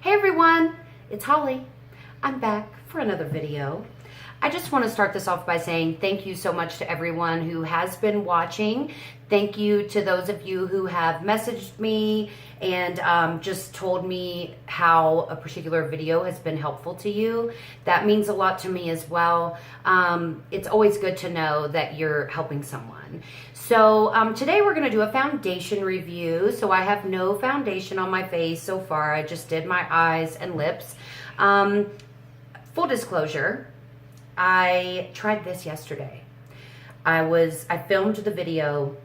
Hey everyone, it's Holly. I'm back for another video. I just want to start this off by saying thank you so much to everyone who has been watching. Thank you to those of you who have messaged me and just told me how a particular video has been helpful to you. That means a lot to me as well. It's always good to know that you're helping someone. So today we're going to do a foundation review. So I have no foundation on my face so far. I just did my eyes and lips. Full disclosure, I tried this yesterday. I filmed the video,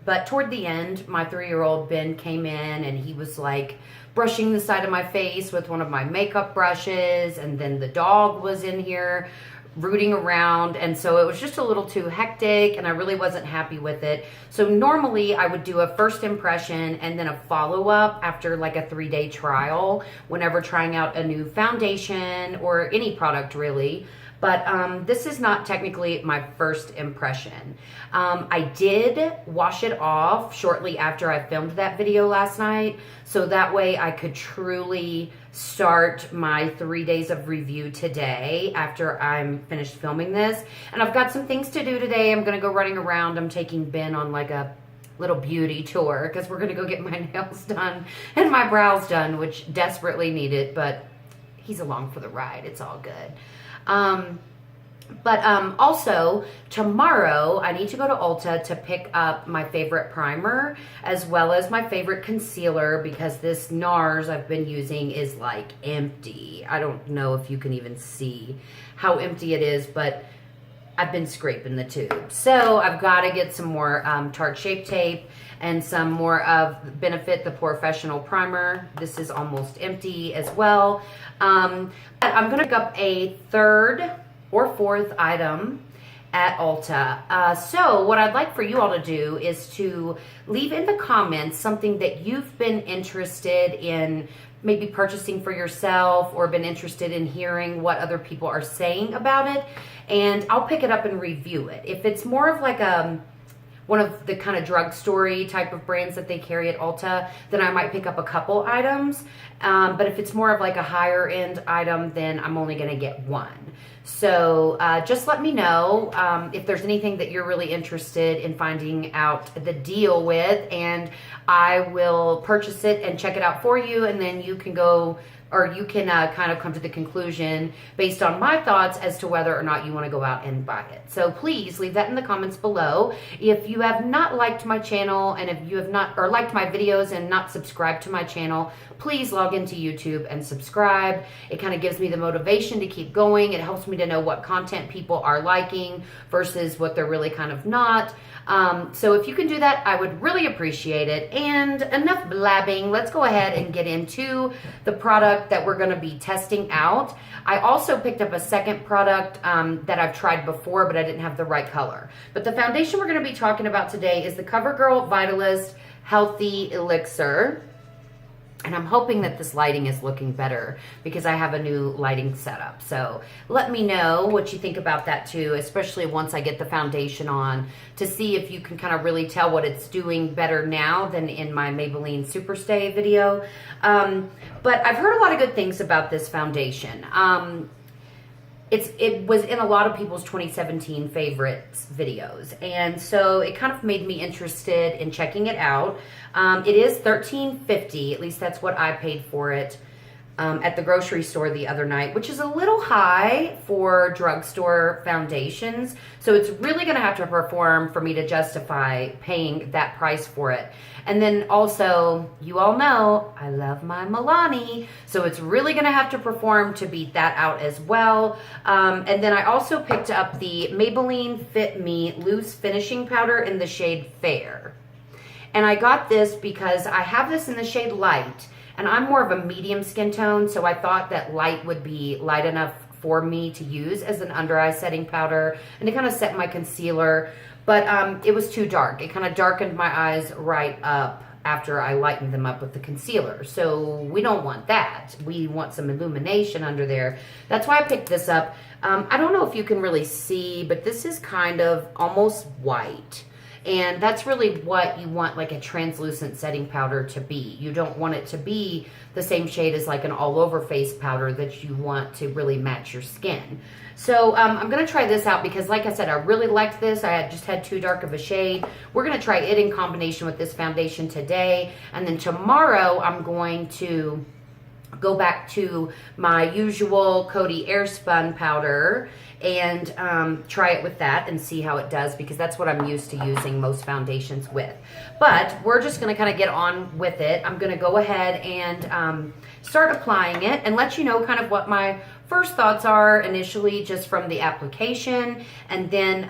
but toward the end, my 3-year-old Ben came in and he was like brushing the side of my face with one of my makeup brushes, and then the dog was in here rooting around, and so it was just a little too hectic and I really wasn't happy with it. So normally I would do a first impression and then a follow-up after like a 3-day trial whenever trying out a new foundation or any product really. But this is not technically my first impression. I did wash it off shortly after I filmed that video last night, so that way I could truly start my 3 days of review today after I'm finished filming this. And I've got some things to do today. I'm gonna go running around. I'm taking Ben on like a little beauty tour because we're gonna go get my nails done and my brows done, which desperately need it, but he's along for the ride. It's all good. Also tomorrow I need to go to Ulta to pick up my favorite primer as well as my favorite concealer, because this NARS I've been using is like empty. I don't know if you can even see how empty it is, but I've been scraping the tube. So I've got to get some more Tarte Shape Tape and some more of Benefit the Professional Primer. This is almost empty as well. I'm going to pick up a third or fourth item at Ulta. So what I'd like for you all to do is to leave in the comments something that you've been interested in maybe purchasing for yourself or been interested in hearing what other people are saying about it, and I'll pick it up and review it. If it's more of like one of the kind of drugstore type of brands that they carry at Ulta, then I might pick up a couple items. But if it's more of like a higher end item, then I'm only gonna get one. So just let me know if there's anything that you're really interested in finding out the deal with, and I will purchase it and check it out for you, and then you can go, or you can kind of come to the conclusion based on my thoughts as to whether or not you want to go out and buy it. So please leave that in the comments below. If you have not liked my channel, and if you have not, or liked my videos and not subscribed to my channel, please log into YouTube and subscribe. It kind of gives me the motivation to keep going. It helps me to know what content people are liking versus what they're really kind of not. So if you can do that, I would really appreciate it. And enough blabbing, let's go ahead and get into the product that we're going to be testing out. I also picked up a second product that I've tried before, but I didn't have the right color. But the foundation we're going to be talking about today is the Covergirl Healthy Elixir. And I'm hoping that this lighting is looking better because I have a new lighting setup. So let me know what you think about that too, especially once I get the foundation on, to see if you can kind of really tell what it's doing better now than in my Maybelline Superstay video. But I've heard a lot of good things about this foundation. It was in a lot of people's 2017 favorites videos, and so it kind of made me interested in checking it out. It is $13.50, at least that's what I paid for it at the grocery store the other night, which is a little high for drugstore foundations. So it's really going to have to perform for me to justify paying that price for it. And then also, you all know, I love my Milani, so it's really going to have to perform to beat that out as well. And then I also picked up the Maybelline Fit Me Loose Finishing Powder in the shade Fair. And I got this because I have this in the shade Light, and I'm more of a medium skin tone, so I thought that light would be light enough for me to use as an under eye setting powder and to kind of set my concealer. But it was too dark. It kind of darkened my eyes right up after I lightened them up with the concealer. So we don't want that. We want some illumination under there. That's why I picked this up. I don't know if you can really see, but this is kind of almost white. And that's really what you want like a translucent setting powder to be. You don't want it to be the same shade as like an all over face powder that you want to really match your skin. So I'm going to try this out because like I said, I really liked this. I had just had too dark of a shade. We're going to try it in combination with this foundation today. And then tomorrow I'm going to go back to my usual Coty Airspun powder and try it with that and see how it does, because that's what I'm used to using most foundations with. But we're just going to kind of get on with it. I'm going to go ahead and start applying it and let you know kind of what my first thoughts are initially just from the application, and then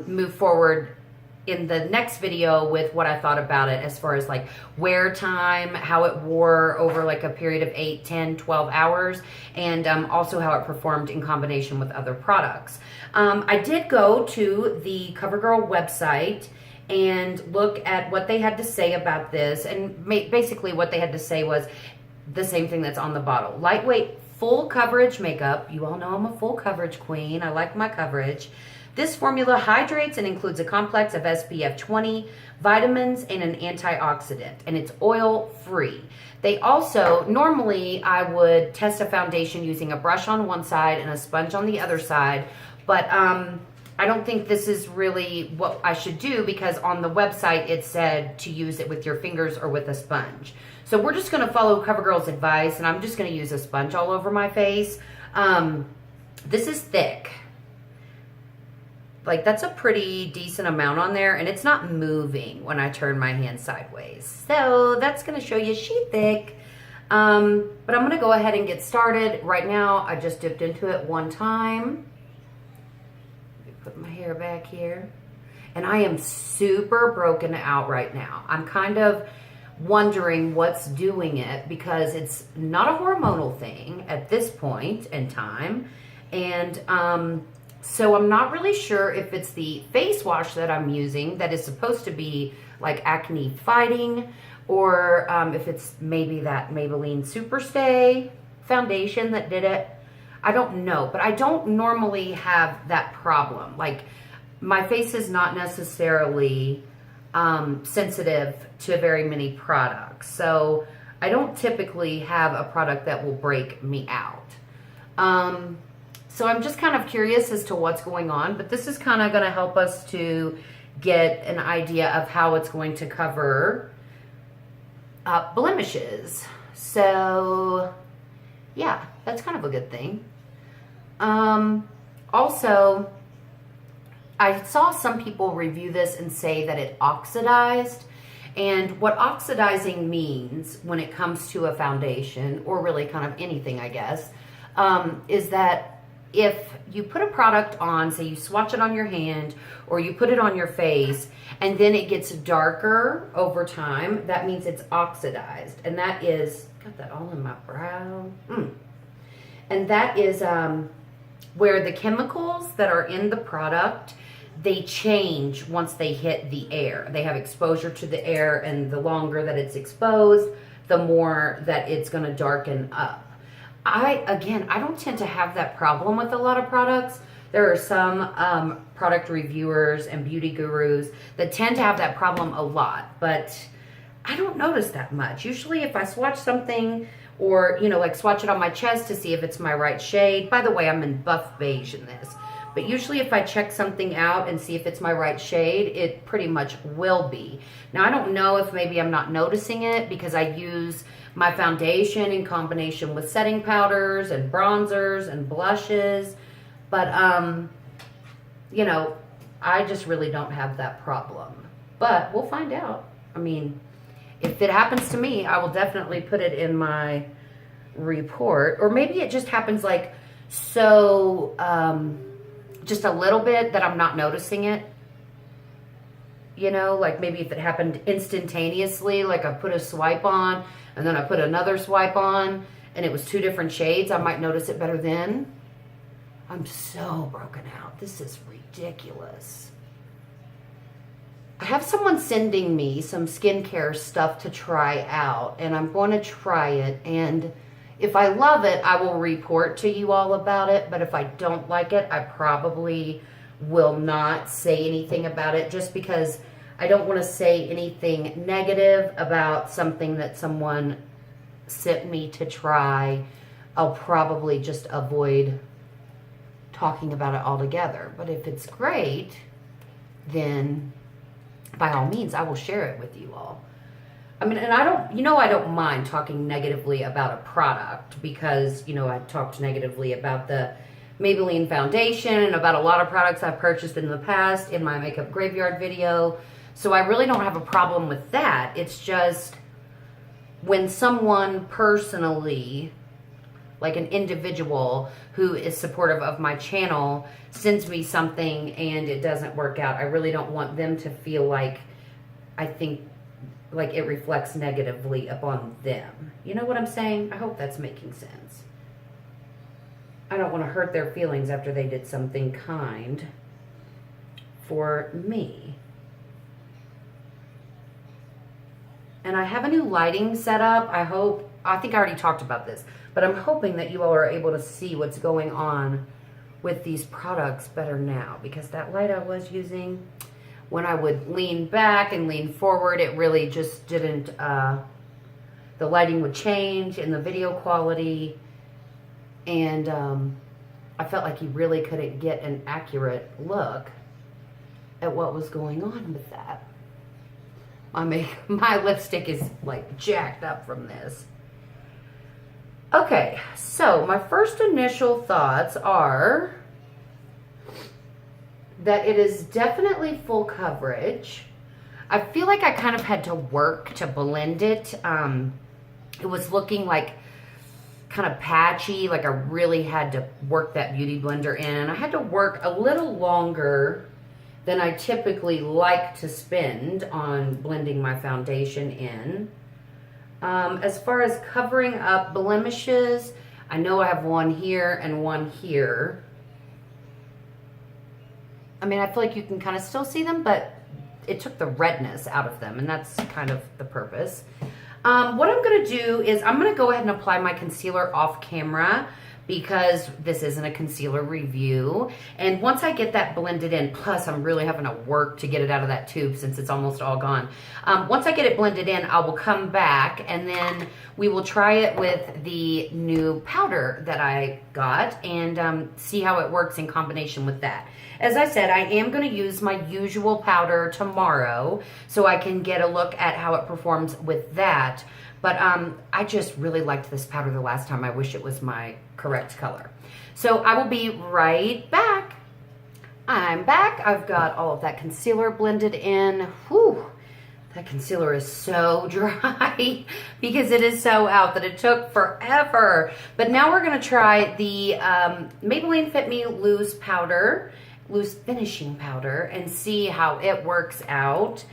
move forward in the next video with what I thought about it as far as like wear time, how it wore over like a period of 8, 10, 12 hours, and also how it performed in combination with other products. I did go to the Covergirl website and look at what they had to say about this, and basically what they had to say was the same thing that's on the bottle. Lightweight, full coverage makeup. You all know I'm a full coverage queen. I like my coverage. This formula hydrates and includes a complex of SPF 20, vitamins, and an antioxidant, and it's oil-free. They also, normally I would test a foundation using a brush on one side and a sponge on the other side, but I don't think this is really what I should do, because on the website it said to use it with your fingers or with a sponge. So we're just going to follow CoverGirl's advice, and I'm just going to use a sponge all over my face. This is thick. Like, that's a pretty decent amount on there, and it's not moving when I turn my hand sideways. So that's going to show you she thick. But I'm going to go ahead and get started. Right now, I just dipped into it one time. Let me put my hair back here. And I am super broken out right now. I'm kind of wondering what's doing it, because it's not a hormonal thing at this point in time. And so I'm not really sure if it's the face wash that I'm using that is supposed to be like acne fighting, or if it's maybe that Maybelline Superstay foundation that did it. I don't know, but I don't normally have that problem. Like, my face is not necessarily sensitive to very many products, so I don't typically have a product that will break me out. So I'm just kind of curious as to what's going on, but this is kind of going to help us to get an idea of how it's going to cover blemishes. So yeah, that's kind of a good thing. Also, I saw some people review this and say that it oxidized. And what oxidizing means when it comes to a foundation, or really kind of anything, I guess, is that if you put a product on, say you swatch it on your hand or you put it on your face, and then it gets darker over time, that means it's oxidized. And that is, got that all in my brow. And that is where the chemicals that are in the product, they change once they hit the air. They have exposure to the air, and the longer that it's exposed, the more that it's going to darken up. I don't tend to have that problem with a lot of products. There are some product reviewers and beauty gurus that tend to have that problem a lot, but I don't notice that much. Usually if I swatch something, or, you know, like swatch it on my chest to see if it's my right shade. By the way, I'm in buff beige in this. But usually if I check something out and see if it's my right shade, it pretty much will be. Now, I don't know if maybe I'm not noticing it because I use my foundation in combination with setting powders and bronzers and blushes. But, you know, I just really don't have that problem. But we'll find out. I mean, if it happens to me, I will definitely put it in my report. Or maybe it just happens like so, just a little bit that I'm not noticing it. You know, like maybe if it happened instantaneously, like I put a swipe on and then I put another swipe on and it was 2 different shades, I might notice it better then. I'm so broken out. This is ridiculous. I have someone sending me some skincare stuff to try out, and I'm going to try it, and if I love it, I will report to you all about it, but if I don't like it, I probably will not say anything about it, just because I don't want to say anything negative about something that someone sent me to try. I'll probably just avoid talking about it altogether. But if it's great, then by all means, I will share it with you all. I mean, and I don't mind talking negatively about a product because, I talked negatively about the Maybelline foundation and about a lot of products I've purchased in the past in my makeup graveyard video. So I really don't have a problem with that. It's just when someone personally, like an individual who is supportive of my channel, sends me something and it doesn't work out, I really don't want them to feel like I think like it reflects negatively upon them. You know what I'm saying? I hope that's making sense. I don't want to hurt their feelings after they did something kind for me. And I have a new lighting set up. I think I already talked about this, but I'm hoping that you all are able to see what's going on with these products better now, because that light I was using, when I would lean back and lean forward, it really just didn't, the lighting would change in the video quality, and I felt like you really couldn't get an accurate look at what was going on with that. My lipstick is like jacked up from this. Okay, so my first initial thoughts are that it is definitely full coverage. I feel like I kind of had to work to blend it. It was looking like kind of patchy, like I really had to work that beauty blender in. I had to work a little longer than I typically like to spend on blending my foundation in. As far as covering up blemishes, I know I have one here and one here. I mean, I feel like you can kind of still see them, but it took the redness out of them, and that's kind of the purpose. What I'm going to do is I'm going to go ahead and apply my concealer off camera, because this isn't a concealer review. And once I get that blended in, plus I'm really having to work to get it out of that tube since it's almost all gone. Once I get it blended in, I will come back and then we will try it with the new powder that I got and see how it works in combination with that. As I said, I am going to use my usual powder tomorrow so I can get a look at how it performs with that. But I just really liked this powder the last time. I wish it was my correct color. So I will be right back. I'm back. I've got all of that concealer blended in. Whew, that concealer is so dry because it is so out that it took forever. But now we're going to try the Maybelline Fit Me Loose Finishing Powder and see how it works out.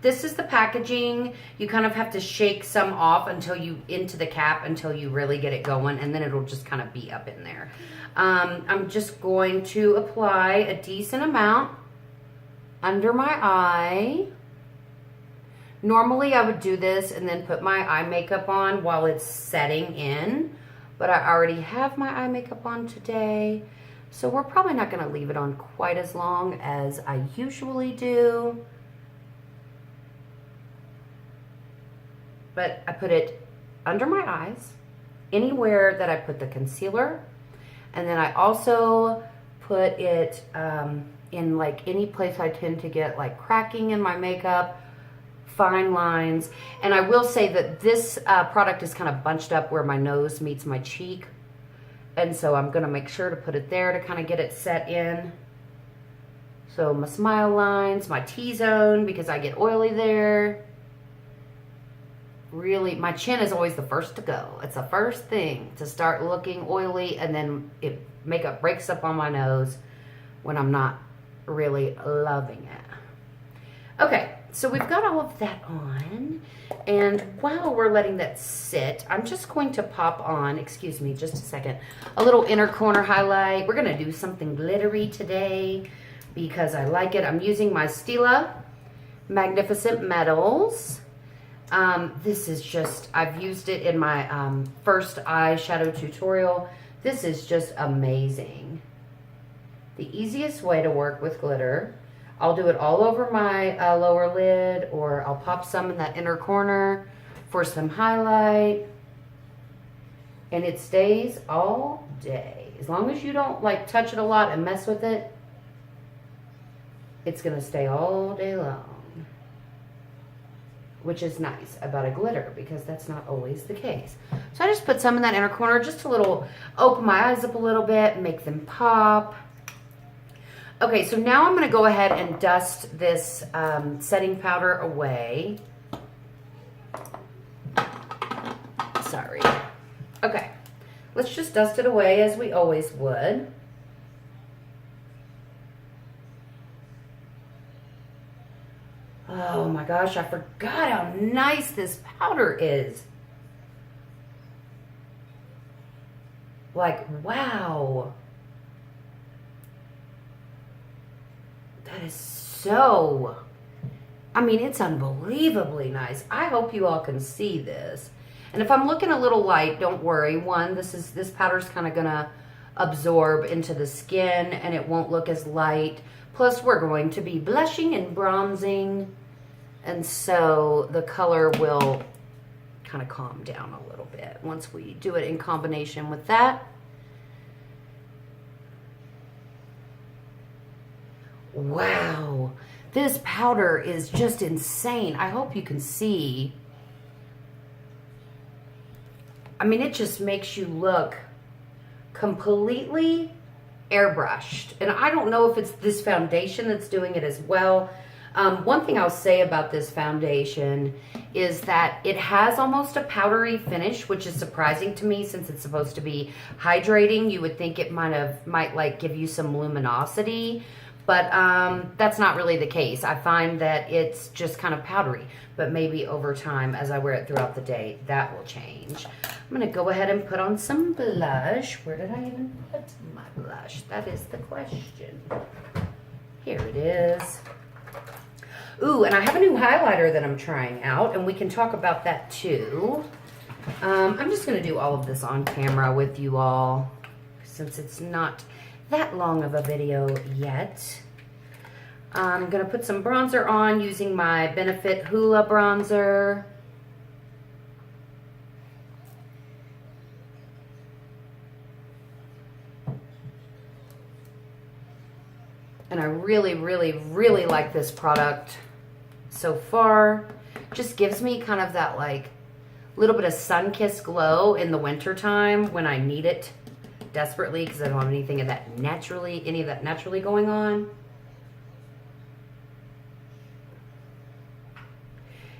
This is the packaging. You kind of have to shake some off into the cap until you really get it going, and then it'll just kind of be up in there. I'm just going to apply a decent amount under my eye. Normally I would do this and then put my eye makeup on while it's setting in, but I already have my eye makeup on today, so we're probably not going to leave it on quite as long as I usually do. But I put it under my eyes, anywhere that I put the concealer, and then I also put it in like any place I tend to get like cracking in my makeup, fine lines. And I will say that this product is kind of bunched up where my nose meets my cheek, and so I'm going to make sure to put it there to kind of get it set in. So my smile lines, my T-zone, because I get oily there. Really, my chin is always the first to go. It's the first thing to start looking oily, and then makeup breaks up on my nose when I'm not really loving it. Okay, so we've got all of that on, and while we're letting that sit, I'm just going to pop on, excuse me just a second, a little inner corner highlight. We're going to do something glittery today because I like it. I'm using my Stila Magnificent Metals. This is just, I've used it in my first eyeshadow tutorial. This is just amazing. The easiest way to work with glitter. I'll do it all over my lower lid, or I'll pop some in that inner corner for some highlight. And it stays all day. As long as you don't like touch it a lot and mess with it, it's gonna stay all day long. Which is nice about a glitter, because that's not always the case. So I just put some in that inner corner, just a little, open my eyes up a little bit, make them pop. Okay, so now I'm gonna go ahead and dust this setting powder away. Sorry. Okay, let's just dust it away as we always would. Oh my gosh, I forgot how nice this powder is. Like, wow. That is so, I mean, it's unbelievably nice. I hope you all can see this. And if I'm looking a little light, don't worry. One, this powder's kind of gonna absorb into the skin and it won't look as light. Plus, we're going to be blushing and bronzing. And so the color will kind of calm down a little bit once we do it in combination with that. Wow, this powder is just insane. I hope you can see. I mean, it just makes you look completely airbrushed. And I don't know if it's this foundation that's doing it as well. One thing I'll say about this foundation is that it has almost a powdery finish, which is surprising to me since it's supposed to be hydrating. You would think it might like give you some luminosity, but that's not really the case. I find that it's just kind of powdery, but maybe over time as I wear it throughout the day, that will change. I'm gonna go ahead and put on some blush. Where did I even put my blush? That is the question. Here it is. Ooh, and I have a new highlighter that I'm trying out, and we can talk about that too. I'm just going to do all of this on camera with you all, since it's not that long of a video yet. I'm going to put some bronzer on using my Benefit Hoola bronzer. And I really, really, really like this product so far. Just gives me kind of that like little bit of sun-kissed glow in the winter time when I need it desperately, because I don't have any of that naturally going on.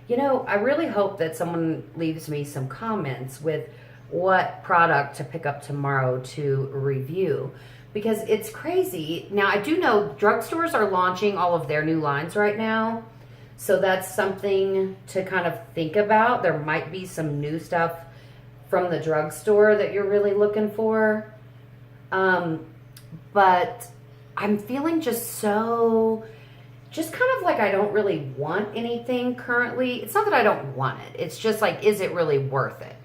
You know, I really hope that someone leaves me some comments with what product to pick up tomorrow to review, because it's crazy. Now, I do know drugstores are launching all of their new lines right now, so that's something to kind of think about. There might be some new stuff from the drugstore that you're really looking for. But I'm feeling just kind of like I don't really want anything currently. It's not that I don't want it. It's just like, is it really worth it?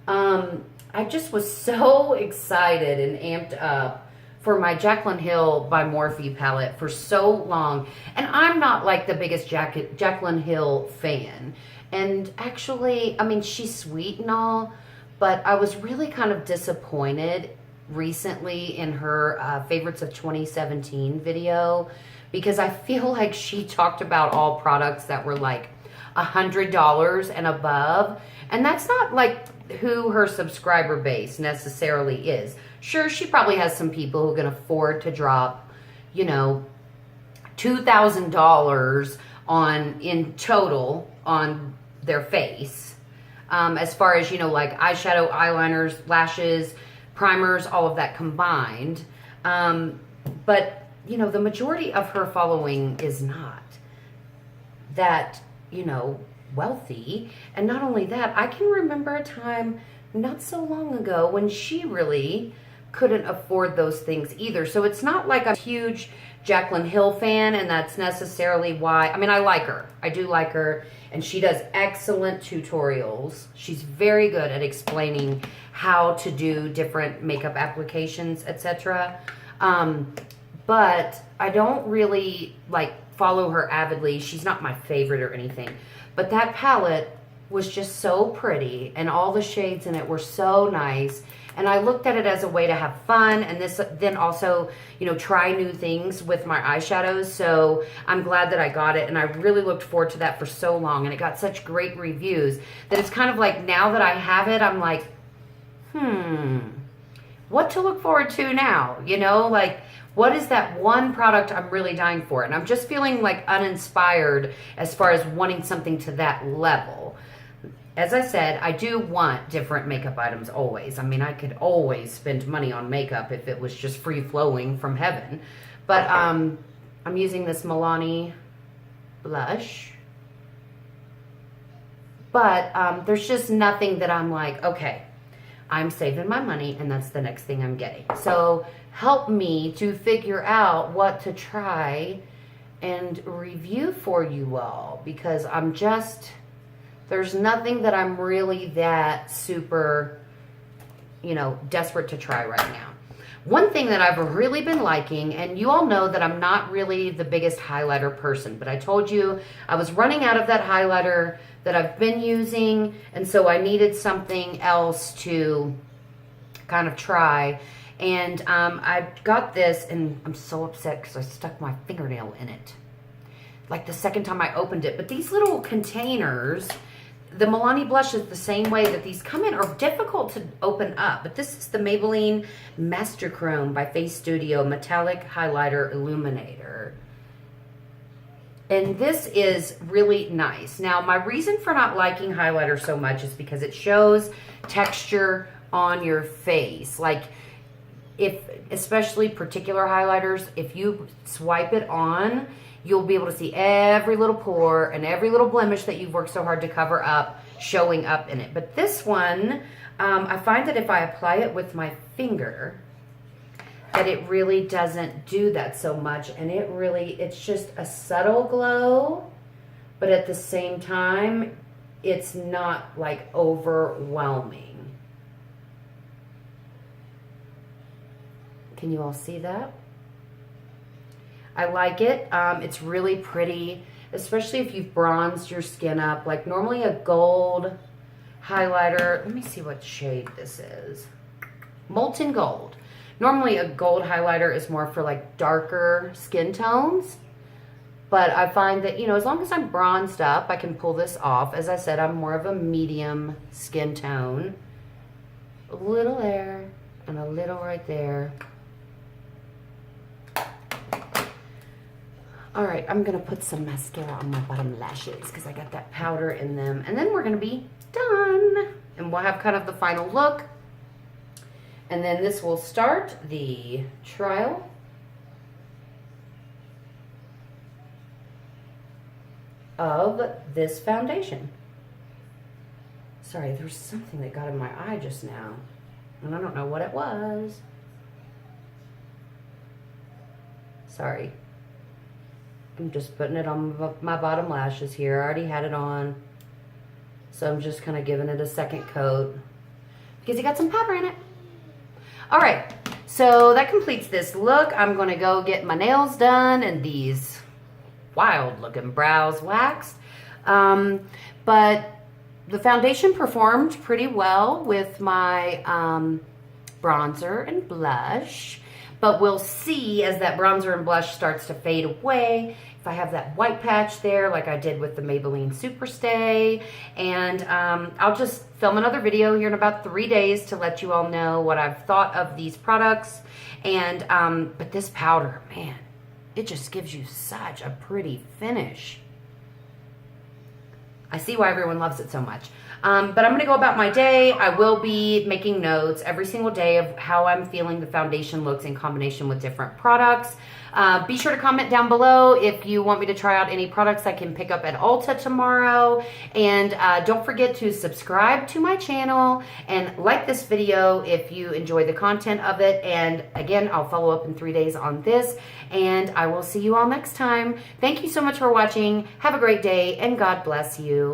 I just was so excited and amped up for my Jaclyn Hill by Morphe palette for so long. And I'm not like the biggest Jaclyn Hill fan. And actually, I mean, she's sweet and all, but I was really kind of disappointed recently in her Favorites of 2017 video, because I feel like she talked about all products that were like $100 and above. And that's not like who her subscriber base necessarily is. Sure, she probably has some people who can afford to drop, you know, $2,000 in total on their face. As far as, you know, like eyeshadow, eyeliners, lashes, primers, all of that combined. But, you know, the majority of her following is not that, you know, wealthy. And not only that, I can remember a time not so long ago when she really couldn't afford those things either. So it's not like I'm a huge Jaclyn Hill fan, and that's necessarily why. I mean, I like her. I do like her, and she does excellent tutorials. She's very good at explaining how to do different makeup applications, etc. But I don't really, like, follow her avidly. She's not my favorite or anything. But that palette was just so pretty, and all the shades in it were so nice. And I looked at it as a way to have fun, and this then also, you know, try new things with my eyeshadows. So I'm glad that I got it, and I really looked forward to that for so long, and it got such great reviews that it's kind of like, now that I have it, I'm like, what to look forward to now? You know, like, what is that one product I'm really dying for? And I'm just feeling like uninspired as far as wanting something to that level. As I said, I do want different makeup items always. I mean, I could always spend money on makeup if it was just free-flowing from heaven. But I'm using this Milani blush. But there's just nothing that I'm like, okay, I'm saving my money, and that's the next thing I'm getting. So help me to figure out what to try and review for you all, because I'm just... there's nothing that I'm really that super, you know, desperate to try right now. One thing that I've really been liking, and you all know that I'm not really the biggest highlighter person, but I told you I was running out of that highlighter that I've been using, and so I needed something else to kind of try. And I got this, and I'm so upset because I stuck my fingernail in it, like the second time I opened it. But these little containers... the Milani blush is the same way that these come in, are difficult to open up. But this is the Maybelline Master Chrome by Face Studio Metallic Highlighter Illuminator. And this is really nice. Now, my reason for not liking highlighter so much is because it shows texture on your face. Like, especially particular highlighters, if you swipe it on, you'll be able to see every little pore and every little blemish that you've worked so hard to cover up showing up in it. But this one, I find that if I apply it with my finger, that it really doesn't do that so much. And it's just a subtle glow, but at the same time, it's not like overwhelming. Can you all see that? I like it. It's really pretty, especially if you've bronzed your skin up. Like, normally a gold highlighter, let me see what shade this is. Molten Gold. Normally a gold highlighter is more for like darker skin tones. But I find that, you know, as long as I'm bronzed up, I can pull this off. As I said, I'm more of a medium skin tone. A little there and a little right there. All right, I'm gonna put some mascara on my bottom lashes because I got that powder in them. And then we're gonna be done. And we'll have kind of the final look. And then this will start the trial. Of this foundation. Sorry, there's something that got in my eye just now. And I don't know what it was. Sorry. I'm just putting it on my bottom lashes here. I already had it on. So I'm just kind of giving it a second coat. Because it got some powder in it. Alright, so that completes this look. I'm going to go get my nails done and these wild looking brows waxed. But the foundation performed pretty well with my bronzer and blush. But we'll see as that bronzer and blush starts to fade away if I have that white patch there like I did with the Maybelline Superstay. And I'll just film another video here in about 3 days to let you all know what I've thought of these products. And but this powder, man, it just gives you such a pretty finish. I see why everyone loves it so much. But I'm going to go about my day. I will be making notes every single day of how I'm feeling the foundation looks in combination with different products. Be sure to comment down below if you want me to try out any products I can pick up at Ulta tomorrow. And don't forget to subscribe to my channel and like this video if you enjoy the content of it. And again, I'll follow up in 3 days on this. And I will see you all next time. Thank you so much for watching. Have a great day and God bless you.